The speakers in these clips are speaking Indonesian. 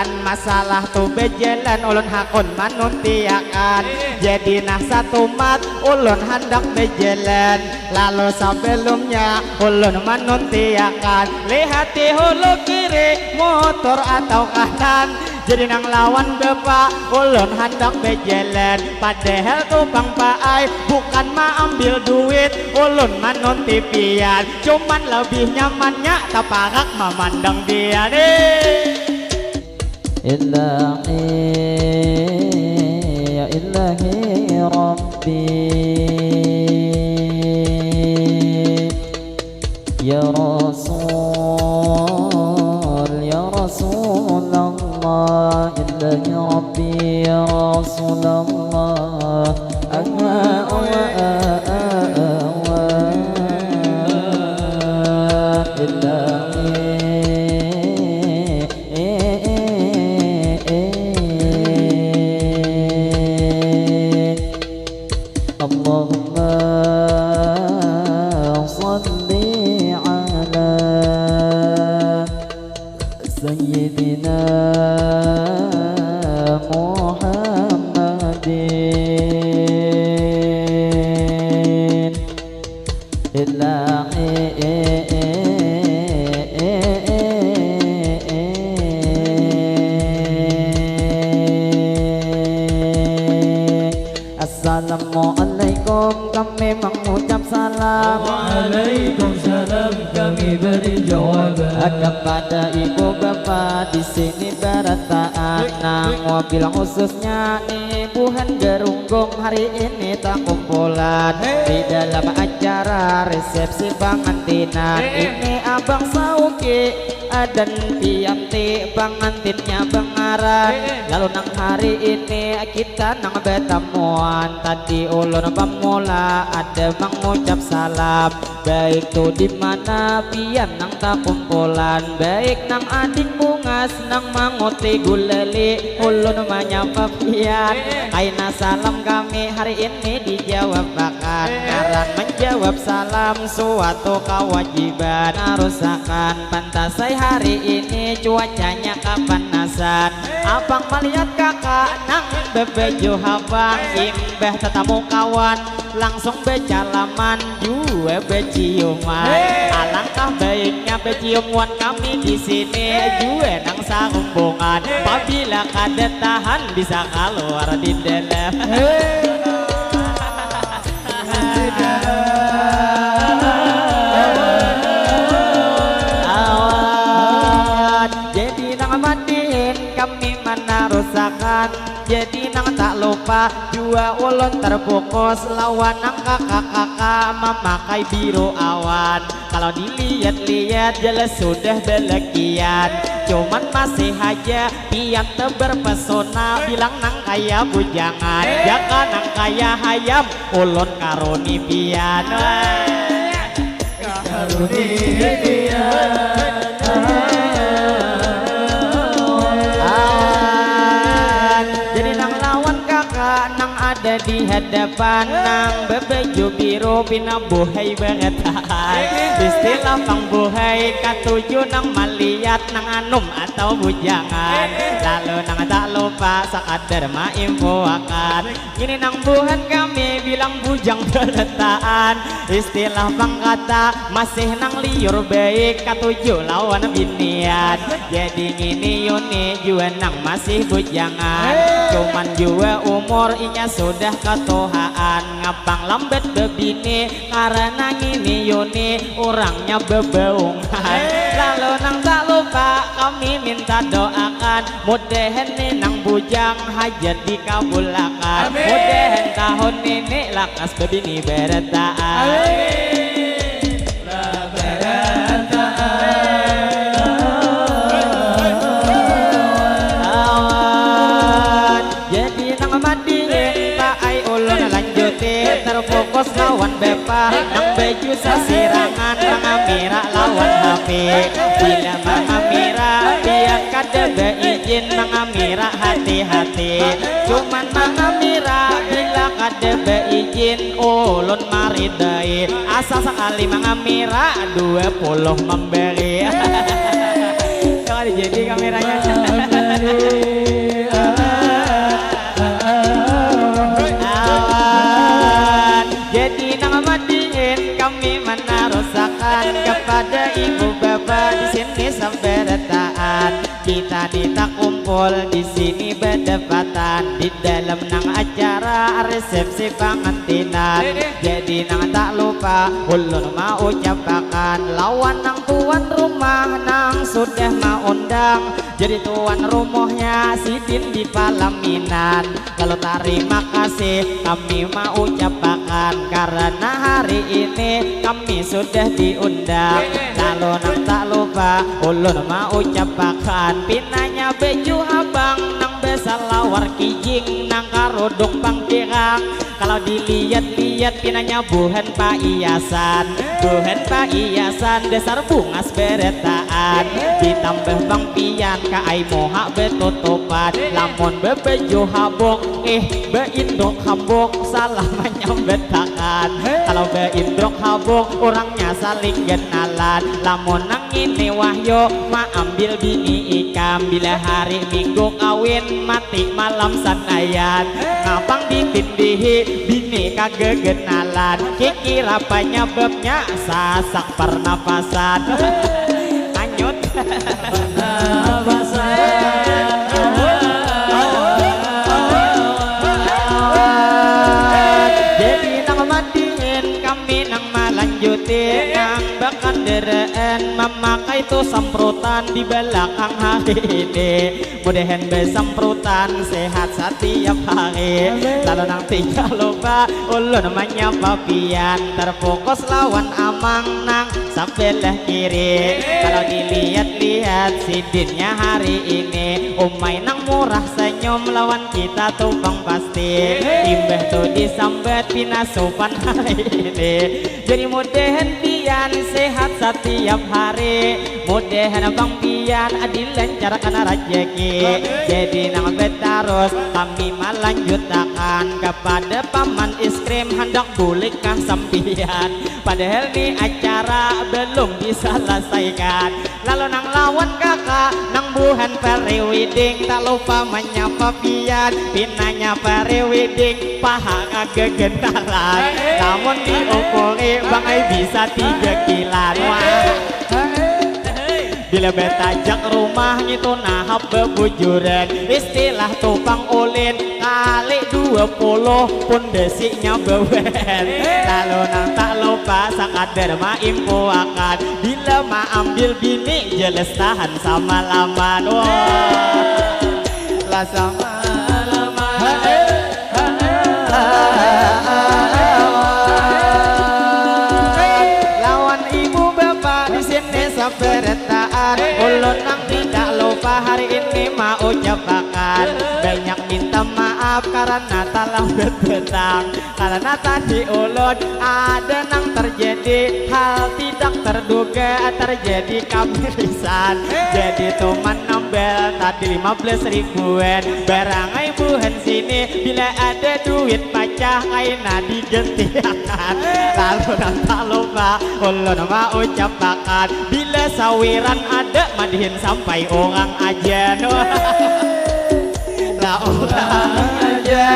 tiaan masalah tu bejalan ulun hakun manuntiakan. Jadi nah satu mat ulun hendak bejalan, lalu sebelumnya ulun manuntiakan lihati hulu kiri motor atau kanan. Jadi nang lawan bapak ulun hendak bejalan, padahal tupang paai bukan ma ambil duit ulun manunti pian, cuman lebih nyamannya taparak memandang dia nih. Ilahi ya ilahi rabbi ya rasul ya rasulullah, ilahi rabbi ya rasulullah, Allahumma salli ala sayyidina Muhammadin. Assalamualaikum, kami mengucap salam. Waalaikumsalam, kami beri jawaban kepada ibu bapak di sini berataan, wabil khususnya ibu Gerunggong hari ini tak kumpulan di dalam acara resepsi pengantinan. Ini abang Sauki dan Tianti pengantinnya Bengaran. Lalu nang hari ini kita nang bertemuan, tadi ulun pemula ada mengucap salam. Baik tu di mana pian nang tak kumpulan, baik nang ading bungas nang manguti guleli ulun menyapa pian. Kaina salam kami hari ini dijawab bahkan, karena menjawab salam suatu kewajiban. Arusakan pantasai hari ini cuacanya kepanasan. Abang melihat kakak nang bebeju habang, imbah tetamu kawan langsung becalaman juga beciuman. Alangkah baiknya beciuman kami di sini juga nang sarumbungan. Apabila kada tahan bisa keluar di dalam. Awan jadi nang mandiin kami mana rusakan. Jadi nang tak lupa dua ulun terfokus lawan nang kakak-kakak memakai biru awan. Kalau dilihat-lihat jelas sudah belekian, cuman masih aja pian berpesona. Bilang nang kaya bujangan, jaka nang kaya hayam ulun karuni pian. karuni pian. Ada di hadapan nang bebeju biru pina buhay bangetan. Istilah pang buhay katuju nang maliat nang anum atau bujangan. Lalu nang tak lupa sakadar maimpo akan. Ini nang buhan kami bilang bujang berletaan. Istilah pang kata masih nang liur baik katuju lawan binian. Jadi ngini yuni jua nang masih bujangan, cuman jua umur inya sudah ketuhaan. Ngapang lambat bebini karena ngini yuni orangnya bebaungan. Lalu nang tak lupa kami minta doakan, mudahan nang bujang hajat dikabulakan. Mudahan tahun ini lakas bebini berataan. Terfokus lawan bepa nang baju sasirangan mengamira lawan HP. Bila mengamira dia kada beizin mengamira hati-hati, cuman mengamira bila kada beizin ulun maridai. Asa sekali mengamira 20 memberi. Kalau jadi kameranya ibu bapak di sini sabarataan, kita tak kumpul di sini berdebatan di dalam nang acara resepsi pengantinan. Jadi nang tak lupa ulun mau ucapakan lawan nang tuan rumah nang sudah mau undang. Jadi tuan rumahnya Sidin di Palaminan. Kalau terima kasih kami mau ucapakan karena hari ini kami sudah diundang. Lalu nang tak lupa ulun mau ucapakan pinanya beju abang nang besalawar kijing nang karodong pangkirang. Kalau dilihat-lihat pinanya buhan Pak Iyasan, buhan Pak Iyasan dasar bungas beretaan. Ditambah bang pian kaai moha betutupan, lamun bebejo habok beindok habok salah menyambetakan. Kalau beindok habok orangnya saling kenalan. Lamun nang ini wahyo ma ambil bini ikam, bila hari minggu kawin mati malam sanayan. Ngapang ditindihi bini kagak kenalan, kikira penyebabnya sasak pernapasan. Anyut jadi nang matiin kami nang malanjutin nang bahkan dereen memakai itu semprotan di belakang hari ini. Mudahan besemprotan sehat setiap hari. Lalu nang tidak lupa ulun menyapa pian terfokus lawan amang nang sebelah kiri. Kalau dilihat-lihat Sidinnya hari ini umay nang murah senyum lawan kita tumpang pasti. Imbah tuh disambat pina sopan hari ini. Jadi mudahan pian sehat setiap hari. Mudahan bang pian adil lancarkan rezeki. Jadi nang betarus kami melanjutkan kepada paman iskrim hendak bolehkah sampian. Padahal ni acara belum diselesaikan. Lalu nang lawan kakak nang buhan pre-wedding tak lupa menyapa pian. Pinanya pre-wedding paha agak gentalan, namun diukuri bang ay bisa 3 kilan. Bila betajak rumah itu nahap bebujuran, istilah tupang ulin kali 20 pondasinya bewen. Lalu nang tak lupa sakadar ma info akan bila ma ambil bini jelas tahan sama laman. Lah sama lawan ibu bapak di sini sabarataan. Ulun nang tidak lupa hari ini mau ucapakan banyak minta maaf karena telah betang. Karena tadi ulun ada nang terjadi hal tidak terduga, terjadi kamirisan. Jadi teman nambel tadi 15 ribuan barang ibuhan sini, bila ada duit pacah kaina digentiakan. Lalu nang tak lupa ulun mau ucapakan bila sawiran ada madihin sampai orang aja. Lah orang aja.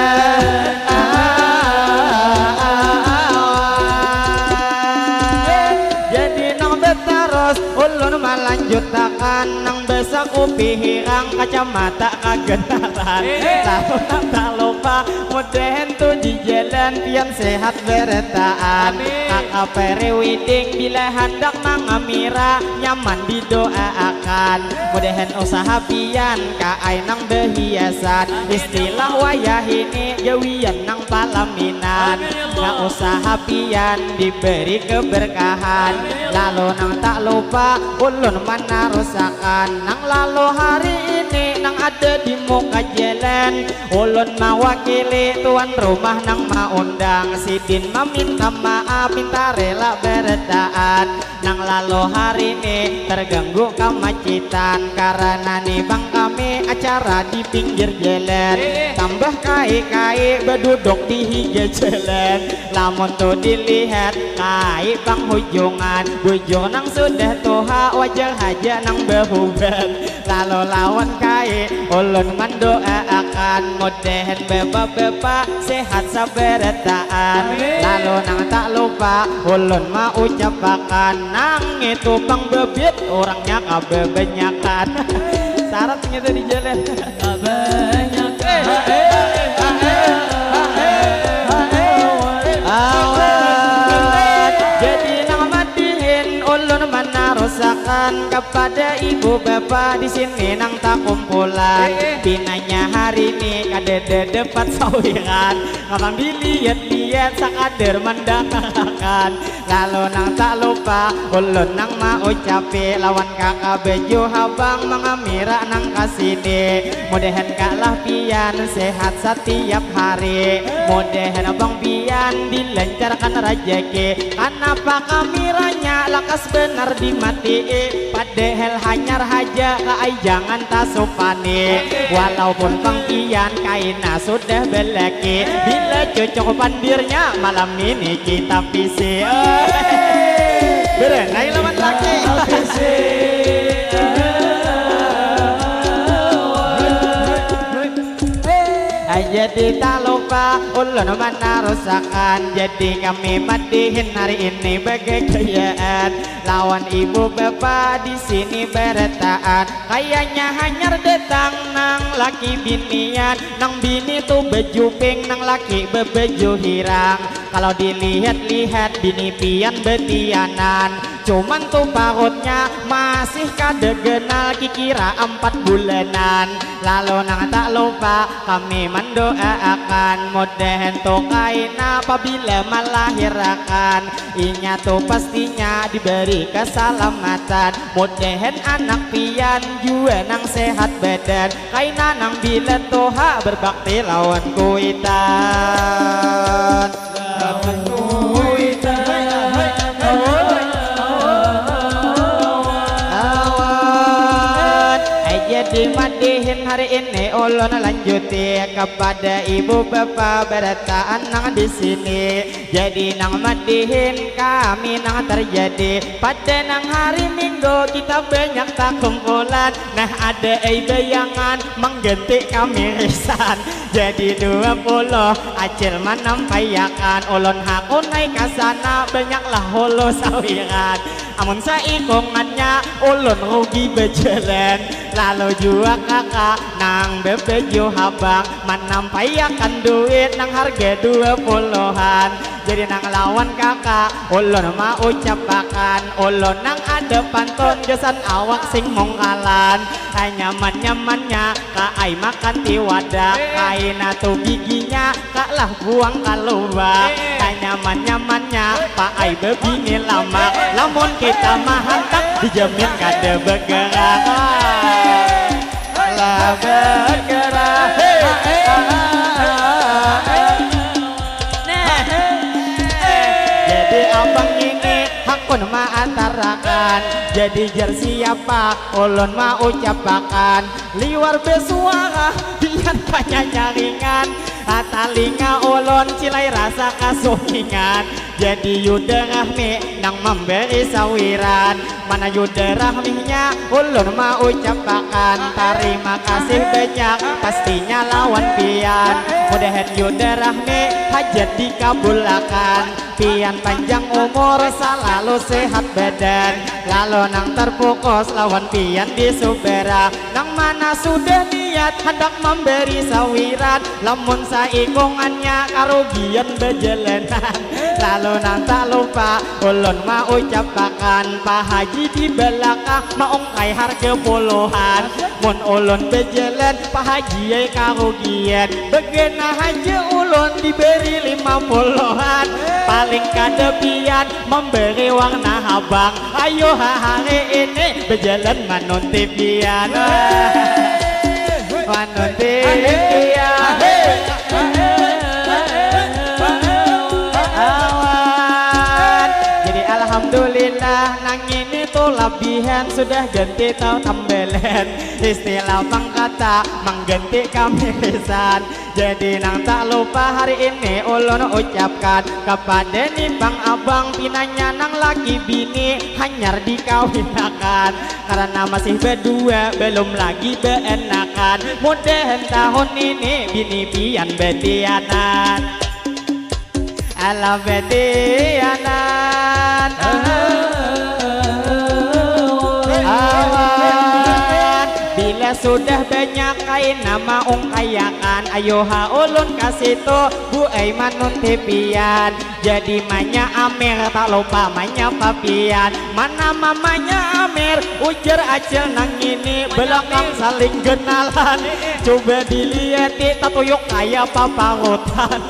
Jadi nang betaros ulun melanjutkan nang besok upi hirang kacamata kagenaran. Lalu nang tak lupa mudahan tuh di jalan pian sehat beretaan. Kakak pre-wedding bila hendak mangamira nyaman didoakan. Mudahan usaha pian kaai nang berhiasan, istilah wayah ini gawian nang Palaminan. Nggak usaha pian diberi keberkahan. Lalu nang tak lupa ulun menarusakan nang lalu hari ini nang ada di muka jalan. Ulun mewakili tuan rumah nang maundang Sidin meminta maaf minta rela beredaan. Nang lalu hari ini terganggu kemacetan karena nih bang kami acara di pinggir jalan. Tambah kai-kai berduduk di higa jalan. Lamun tuh dilihat kai bang hujungan bujur nang sudah toha wajah aja nang behuban. lalu lawan kai ulun mendoakan mudahan beba-beba sehat sabarataan lalu nang tak lupa ulun mau ucapakan nang itu bang bebit orangnya kebanyakan syaratnya tuh di jalan kebanyakan awan jadi nang madihin ulun menarusakan kepada ibu bapak di sini nang tak kumpulan binanya hari ini kadede depat sawiran ngabang dilihat-lihat sakader mendangakan lalu nang tak lupa ulun nang mau ucapi lawan kakak bejo habang mengamira nang kasini mudahan kalah pian sehat setiap hari mudahan abang pian dilancarkan rejeki kenapa kameranya lakas benar dimati padahal hanyar haja kai jangan tasupani walaupun bang pian kaina sudah belaki bila cocok pandirnya malam ini kita visi berenai lawan laki jadi tak lupa ulun menarusakan jadi kami madihin hari ini bagai kayaan lawan ibu bapak di sini bertaan kayaknya hanyar datang nang laki binian nang bini tuh baju pink nang laki bebeju hirang kalau dilihat-lihat bini pian betianan cuman tuh parutnya masih kadegenal kikira 4 bulanan lalu nang tak lupa kami mendoakan mudahan tuh kaina apabila melahirkan inya tuh pastinya diberi keselamatan mudahan anak pian juga nang sehat badan kaina nang bila toha berbakti lawan kuitan lawan kuitan dimadihin hari ini ulun lanjuti kepada ibu bapak berataan nang di sini jadi nang madihin kami nang terjadi pada nang hari minggu kita banyak tak kumpulan nah ada bayangan mengganti kami risan jadi 20 acil menampayakan ulun hakun naik kasana banyaklah holo sawiran amun saikungannya ulun rugi berjalan lalu jua kakak nang bebejo habang menampayakan duit nang harga 20-an jadi nang lawan kakak ulun mau ucapakan ulun nang ada pantun jasan awak sing mongkalan nyaman-nyamannya kaai makan tiwada kaina tuh giginya kak lah buang keluar nyaman-nyamannya pak ai bebini lama lamun kita mahantak dijamin kada bergerak lah bergerak jadi abang ini hakun maantarakan jadi jar siapa ulun mau ucapakan liwar besuara pian banyak nyaringan atalinga ulun cilai rasa kasuhingan jadi Yuda Rahmi nang memberi sawiran mana Yuda Rahminya ulun mau ucapakan terima kasih banyak pastinya lawan pian mudahan Yuda Rahmi hajat dikabulakan pian panjang umur selalu sehat badan lalu nang terfokus lawan pian di subera nang mana sudah niat hendak memberi sawiran lamun saikungannya karugian berjalanan lalu nang tak lupa ulun mau ucapakan Pak Haji di belakang maung kai harga puluhan mun ulun berjalan Pak Haji karugian begena haja ulun diberi 50-an paling kadepian memberi warna habang ayo hari ini berjalan manunti pian manunti pian awan jadi alhamdulillah nang ini tuh labi lebihan sudah ganti tau tambelen. Istilah bang kata mengganti kami lisan. Jadi nang tak lupa hari ini ulun ucapkan kepada nih bang abang pinanya nang laki bini hanyar dikawinakan. Karena masih berdua belum lagi beenakan. Mudahan tahun ini bini pian betianan. Alam betianan. Awan bila sudah banyak kain nama ungkayakan. Ayo ha ulun kasih to Bu Aiman nun tepian. Jadi manya Amir tak lupa manya papian. Mana mamanya Amir ujar acil nang ini belakang saling kenalan. Coba dilihat tatuyuk kayak paparutan.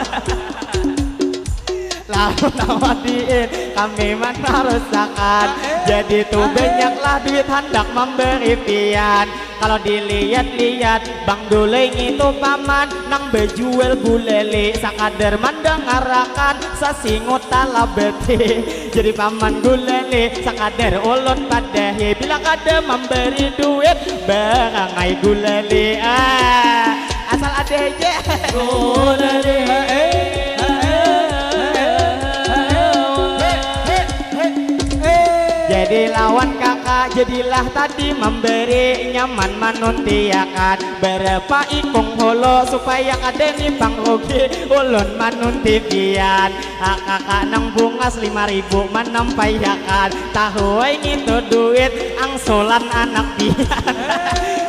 Lalu nawadiin kami mana rusakan. Jadi tuh banyaklah duit hendak memberi pian. Kalau dilihat-lihat Bang Duleng itu paman nang bejual gulele sakadar mandangarakan sasingot talabeti. Jadi paman gulele sakadar ulun padahi bila kada memberi duit barangai gulele. Asal ada aja gulele. Jadi lawan kakak jadilah tadi memberi nyaman manuntiakan. Berapa ikung holo supaya kada nih bang rugi ulun manuntipian. Kakak nang bungas 5.000 menampayakan. Tahu itu duit angsulan anak pian.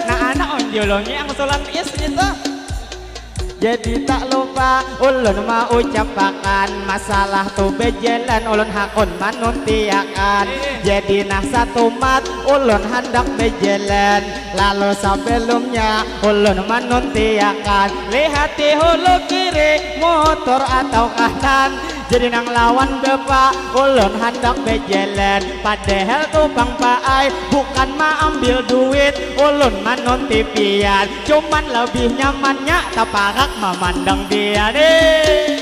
Nah anak onjolongi angsulan is itu. Jadi tak lupa ulun mau ucapakan masalah tu bejalan ulun hakun manuntiakan. Jadi nah satu mat ulun hendak bejalan lalu sebelumnya ulun manuntiakan. Lihat di hulu kiri motor atau kanan. Jadi nang lawan bapak ulun hendak bejalan. Padahal tuh bang paai bukan ma ambil duit ulun manuntipian. Cuman lebih nyamannya taparak memandang dia nih.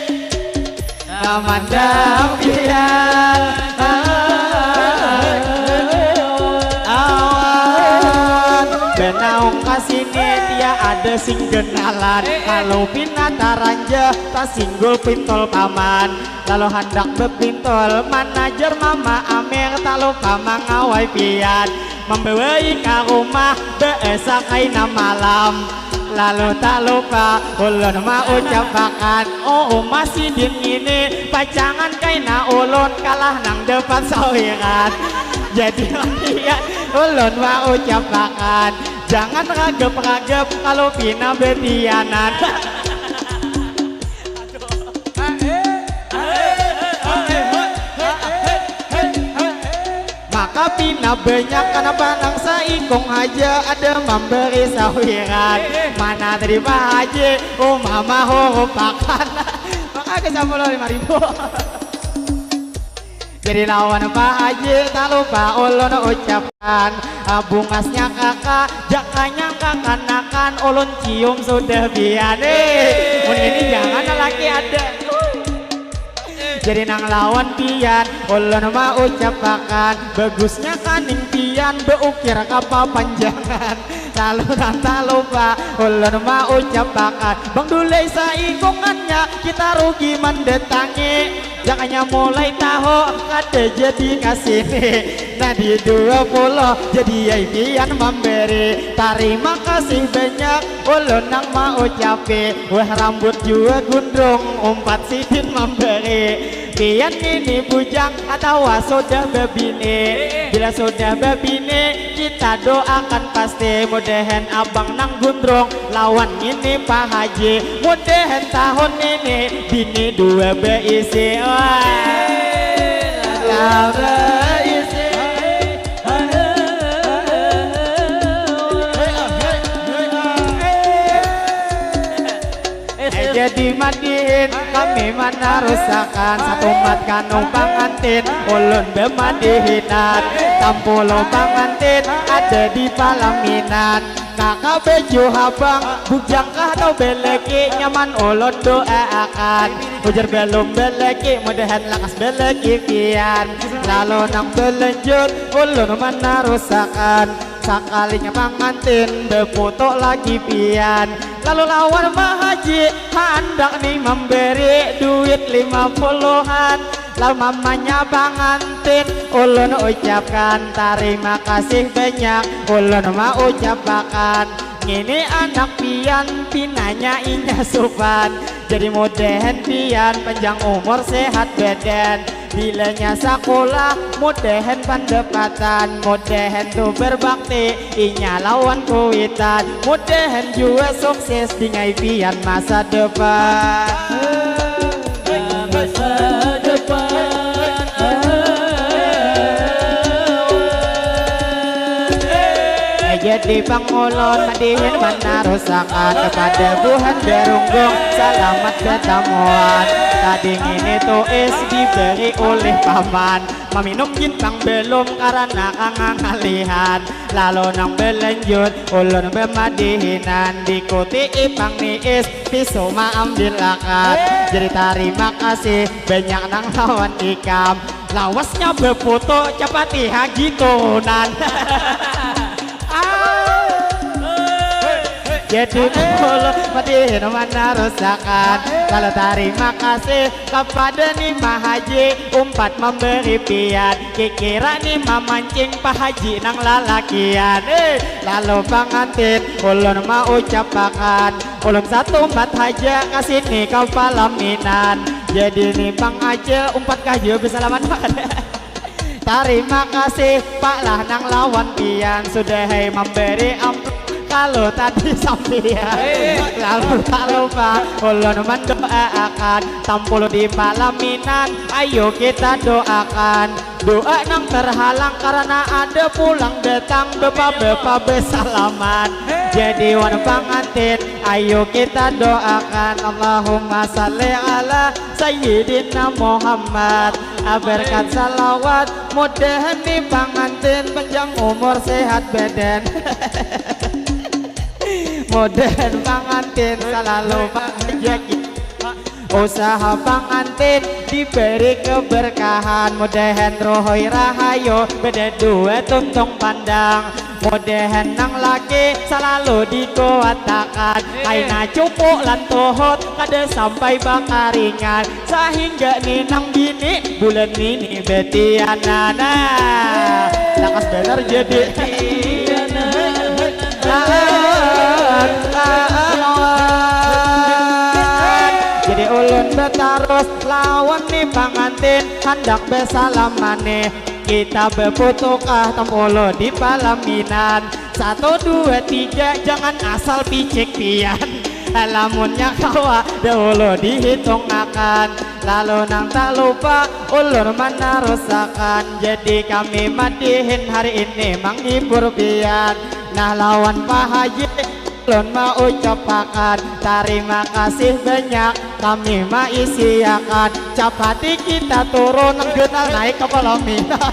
Memandang dia. Awan benaung kasini dia ada sing kenalan. Kalau pinataranja tak singgul pintol paman. Lalu hendak bepintol manajer mama Amir tak lupa mengawai pian. Membawai ke rumah beesakai malam. Lalu tak lupa ulun mau ucapakan oh masih din ini pacangan kaina ulun kalah nang depan sawiran. Jadi lihat ulun mau ucapakan jangan ragep-ragep kalau pina betianan. Maka pina banyak kenapa nang saikong aja ada memberi sawiran. Mana terima aja oh mama hopakan. Maka kesampul 5.000. Jadi lawan Pak Haji tak lupa ulun ucapkan bungasnya kakak jakanya kakanakan ulun cium sudah biane. Ini jangan lagi ada. Jadi nang lawan pian ulun mau ucapakan bagusnya kaning pian beukir kapal panjangan. Lalu tak lupa ulun mau ucapakan Bang Dulai saikungannya kita rugi mendatangi. Jangannya mulai tahu kada jadi kasini. Nah di 20 jadi pian memberi. Terima kasih banyak ulun nang mau ucapi. Wah rambut juga gundrung umpat sidin memberi. Pian ini bujang atau sudah bebini. Bila sudah bebini kita doakan pasti. Mudahan abang nang gundrung lawan ini Pak Haji. Mudahan tahun ini bini 2 beisi. Wah beisi. Jadi mandiin kami mana rusakan satu mat kanung pangantin ulun bemadihinan tampulo pangantin ada di palaminan. Kakak beju habang bujangkah atau beleki nyaman ulun doakan ujar belum beleki mudahan lakas beleki pian lalu nang belenjut ulun mana rusakan sakalinya pengantin beputuk lagi pian lalu lawan mahaji hendak nih memberi duit 50-an lalu mamanya pengantin ulun ucapkan terima kasih banyak ulun mau ucapkan ini anak pian pinanya inya supan jadi mudahan pian panjang umur sehat badan bilanya sekolah mudahan pendapatan mudahan tuh berbakti inya lawan kuitan mudahan juga sukses di ngai pian masa depan masa depan jadi pangulon madihin menarusakan kepada Tuhan berunggong selamat ketemuan tadi ini tuis diberi oleh paman meminum gintang belum karena kangangalihan lalu nang belanjut ulun bemadihinan dikuti ipang niis piso ambil akad jadi terima kasih banyak nang lawan ikam lawasnya befoto cepati haji turunan jadi puluh madihin mana rusakan kalau terima kasih kepada nih haji umpat memberi pian kikira nih memancing pak haji nang lalakian lalu pengantin ulun mau ucapkan ulun satu umpat haja kasih nih kau palaminan jadi nih bang acil umpat kayu bisa lawan pada terima kasih pak lah nang lawan pian sudah memberi amplop kalau tadi sampean lalu tak lupa ulun mendoakan tampul di palaminan ayo kita doakan doa nang terhalang karena ada pulang datang bepa bersalaman jadi wan pengantin ayo kita doakan Allahumma salli ala Sayyidina Muhammad berkat salawat mudahan di pengantin panjang umur sehat badan mudahan pengantin selalu bahagia usaha pengantin diberi keberkahan mudahan rohoi rahayu beda dua tuntung pandang mudahan nang laki selalu dikuatakan aina cupuk lan tohot kada sampai bakaringan sehingga ninang bini bulan ini betianana lakas bener jadi jadi ulun betarus lawan nih pengantin hendak besalamane kita beputukah tampolo di palaminan 1, 2, 3 jangan asal picik pian lamunnya kawa dahulu dihitung akan lalu nang tak lupa ulur menarusakan jadi kami madihin hari ini menghibur pian nah lawan Pak Haji ulun mau ucapakan terima kasih banyak kami maisiakan capati kita turun genal naik ke palaminan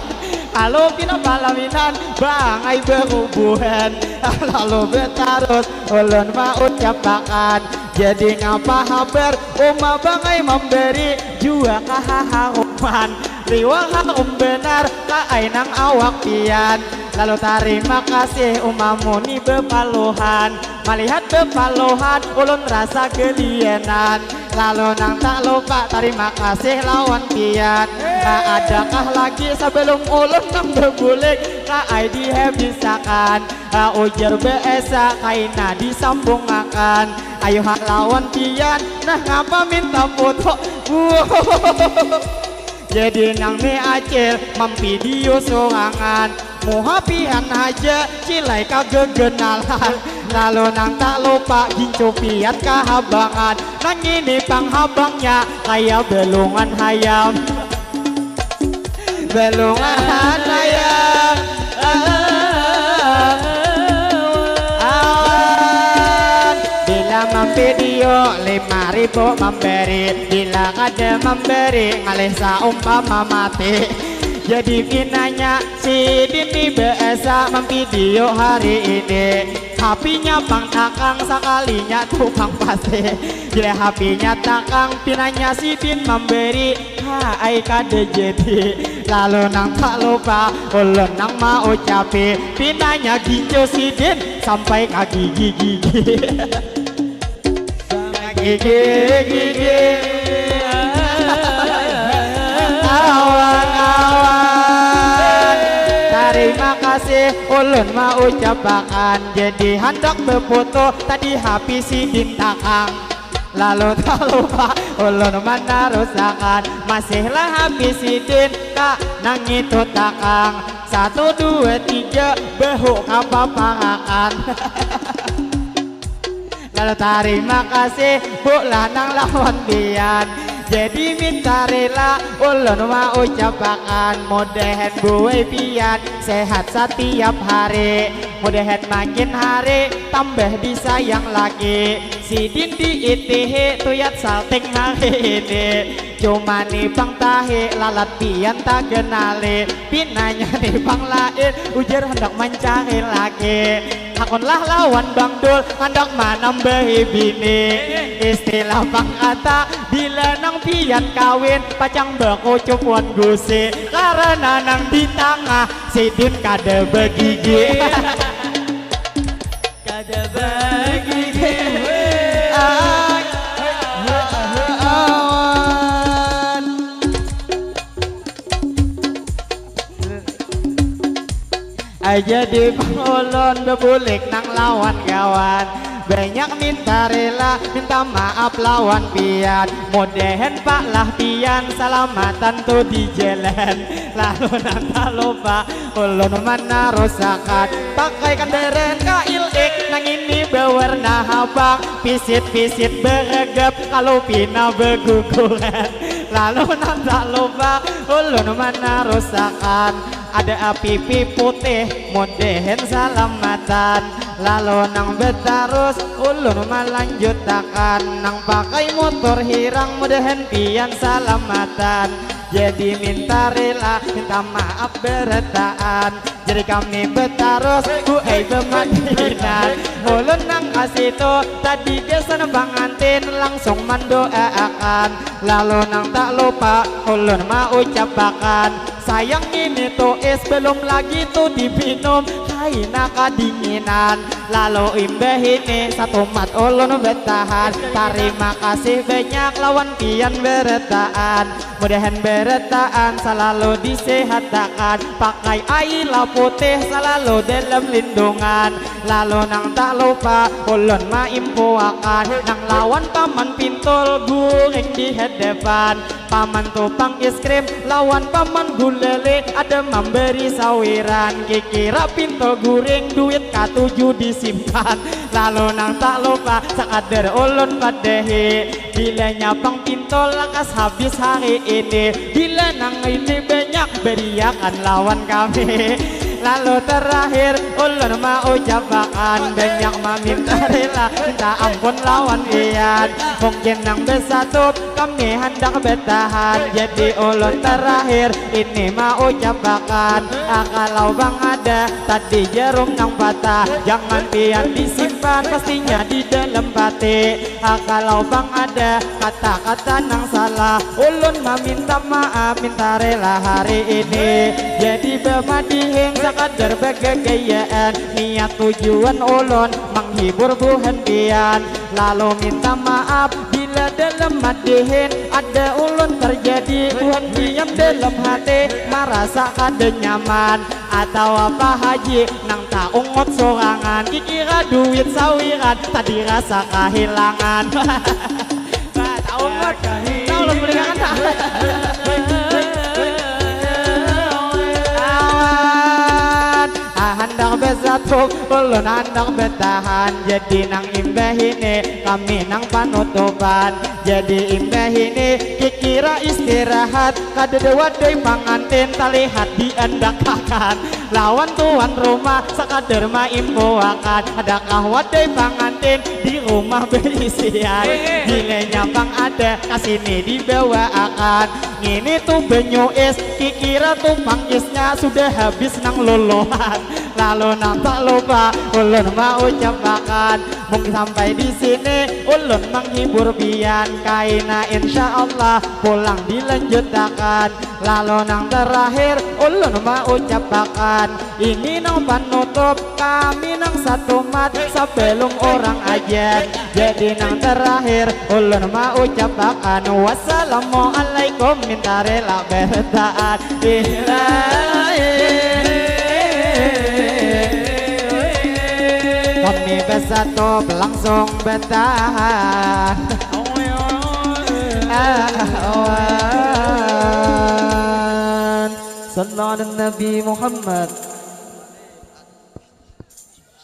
halo pina palaminan bangai berhubungan lalu betarus ulun mau ucapakan jadi ngapa haber uma bangai memberi jua kahaharuman riwang benar kaai nang awak pian lalu terima kasih umamuni bepaluhan melihat bepaluhan ulun rasa gelienan lalu nang tak lupa terima kasih lawan pian adakah lagi sebelum ulun nang berbulik kaai dihabisakan ujar beesa kaina disambungakan ayo lawan pian nah ngapa minta foto jadi nang me acil memvideo sorangan muhapian aja cilai kagegenalan lalu nang tak lupa gincu piat kahabangan nang ini panghabangnya kayak belungan hayam belungan hayam bila memvideo 5.000 memberi bila kada memberi ngalih saumpama mati jadi pinanya si Dini biasa memvideo hari ini HP-nya bang takang sekalinya tukang pasti. Bila HP-nya takang pinanya si Din memberi hai kade jadi. Lalu nang tak lupa ulun nang mau ucapi pinanya ginjo si Din sampai kaki gigi. Gigi awan-awan. Terima kasih ulun mau ucapakan jadi hendak berfoto tadi HP si Din takang. Lalu tak lupa ulun meneruskan masihlah HP si Din kak nang itu takang. 1, 2, 3 behuk kapapangakan. Lalu terima kasih bu lanang lawan pian. Jadi minta rela ulun mau ucapakan mudahan buai pian sehat setiap hari. Mudahan makin hari tambah disayang lagi. Si Din di itihi tuyat salting hari ini. Cuma nih bang tahi lalat pian tak kenali. Pinanya nih bang lain ujar hendak mencari lagi. Akunlah lawan Bang Dul hendak menambahi bini. Istilah bang kata bila nang pian kawin pacang berkucup wan gusi. Karena nang di tengah si Din kada begigi. Kada begigi. Jadi ulun bebulik nang lawan kawan. Banyak minta rela minta maaf lawan pian. Mudahan pak lah pian selamatan tuh di jalan. Lalu nanta lupa ulun menarusakan pakai kendaraan KILX nang ini berwarna abang. Pisit-pisit beregap kalau pina beguguran. Lalu nanta lupa ulun menarusakan ada api putih mudahan selamatan. Lalu nang betarus ulun melanjutkan nang pakai motor hirang mudahan pian selamatan. Jadi minta rela minta maaf beretaan. Jadi kami betarus buai bemadinan. Ulun nang kasih to tadi desa pengantin langsung mendoakan. Lalu nang tak lupa ulun mau ucapakan sayang ini tuh es belum lagi tuh dipinum kaina kedinginan. Lalu imbah ini satu mat ulun bertahan. Terima kasih banyak lawan pian beretaan. Mudahan beretaan selalu disehatkan. Pakai air putih selalu dalam lindungan. Lalu nang tak lupa ulun maimpuakan nang lawan paman pintul guring di hadapan. Paman tupang es krim lawan paman gulele ada memberi sawiran. Kikira pintul guring duit K7 disimpan. Lalu nang tak lupa sekadar ulun padehi bila nyapang pintul lakas habis hari ini. Bila nang ini banyak beriakan lawan kami. Lalu terakhir ulun mau ucapakan banyak meminta rela minta ampun lawan pian. Mungkin nang bersatu kami hendak bertahan. Jadi ulun terakhir ini mau ucapakan kalau bang ada tadi jarum nang patah jangan pian disimpan pastinya di dalam hati. Kalau bang ada kata-kata nang salah ulun meminta maaf minta rela hari ini. Jadi bermadihing sekadar bergegayaan niat tujuan ulun menghibur buhan pian. Lalu minta maaf bila dalam madihin ada ulun terjadi buhan diam dalam hati merasa kada nyaman atau apa haji nang tak ungut sorangan. Kikira duit sawiran tadi rasa kehilangan. Tak ungut tak ulun belikan tak hendak bersatu ulun hendak bertahan. Jadi nang imbah ini kami nang panutupan. Jadi imbah ini kikira istirahat kada wadai pangantin terlihat diandakakan lawan tuan rumah sekadar maimpuakan. Adakah wadai pangantin di rumah berisian. Gilenya bang ada kasini dibawaakan. Ini tuh benyo es kikira tuh pangisnya sudah habis nang lolohan. Lalu nang tak lupa ulun mau ucapkan mungkin sampai di sini ulun menghibur bian kaina insya Allah pulang dilanjutkan. Lalu nang terakhir ulun mau ucapkan ini nang penutup kami nang satu mat sebelum orang ajar. Jadi nang terakhir ulun mau ucapkan wassalamualaikum minta rela bertaat kami bersatu langsung bertahan Sallallahu Nabi Muhammad